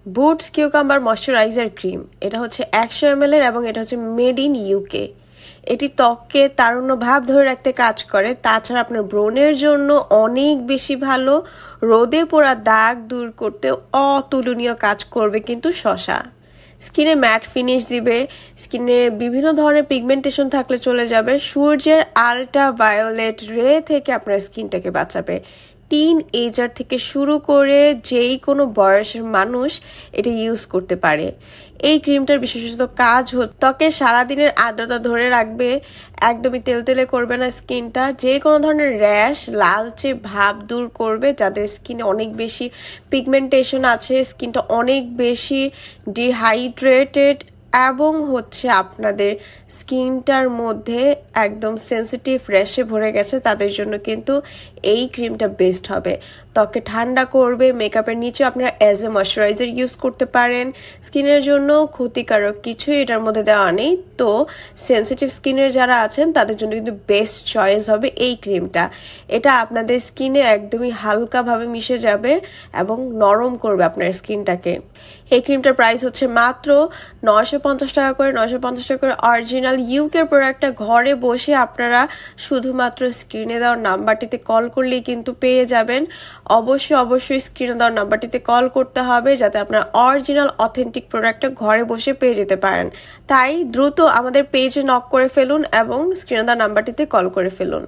Boots cucumber moisturiser cream, এটা হচ্ছে 100 ml এর এবং এটা হচ্ছে মেড ইন ইউকে। এটি ত্বককে তারুণ্য ভাব ধরে রাখতে কাজ করে। তাছাড়া আপনার ব্রণের জন্য অনেক বেশি ভালো, রোদে পোড়া দাগ দূর করতে অতুলনীয় কাজ করবে কিন্তু শশা। স্কিনে ম্যাট ফিনিশ দিবে, স্কিনে বিভিন্ন ধরনের পিগমেন্টেশন থাকলে চলে যাবে, সূর্যের আল্ট্রা ভায়োলেট রে থেকে আপনার স্কিনটাকে বাঁচাবে। টিন এজার থেকে শুরু করে যেই কোনো বয়সের মানুষ এটা ইউজ করতে পারে। এই ক্রিমটার বিশেষত কাজ ত্বকে সারাদিনের আর্দ্রতা ধরে রাখবে, একদমই তেলতেলে করবে না স্কিনটা, যে কোনো ধরনের র্যাশ লালচে ভাব দূর করবে। যাদের স্কিনে অনেক বেশি পিগমেন্টেশন আছে, স্কিনটা অনেক বেশি ডিহাইড্রেটেড এবং হচ্ছে আপনাদের স্কিনটার মধ্যে একদম সেন্সিটিভ র্যাশে ভরে গেছে, তাদের জন্য কিন্তু এই ক্রিমটা বেস্ট হবে। ত্বকে ঠান্ডা করবে, মেকআপের নিচে আপনারা অ্যাজ এ ময়শ্চারাইজার ইউজ করতে পারেন। স্কিনের জন্য ক্ষতিকারক কিছুই এটার মধ্যে দেওয়া নেই, তো সেন্সিটিভ স্কিনের যারা আছেন তাদের জন্য কিন্তু বেস্ট চয়েস হবে এই ক্রিমটা। এটা আপনাদের স্কিনে একদমই হালকাভাবে মিশে যাবে এবং নরম করবে আপনার স্কিনটাকে। এই ক্রিমটার প্রাইস হচ্ছে মাত্র 950 টাকা করে। 950 টাকা করে অরিজিনাল ইউকের প্রোডাক্টটা ঘরে বসে আপনারা শুধুমাত্র স্ক্রিনে দেওয়ার নাম্বারটিতে কল করলেই কিন্তু পেয়ে যাবেন। অবশ্যই স্ক্রিনে দেওয়ার নাম্বারটিতে কল করতে হবে যাতে আপনার অরিজিনাল অথেন্টিক প্রোডাক্টটা ঘরে বসে পেয়ে যেতে পারেন। তাই দ্রুত আমাদের পেজে নক করে ফেলুন এবং স্ক্রিনে দেওয়ার নাম্বারটিতে কল করে ফেলুন।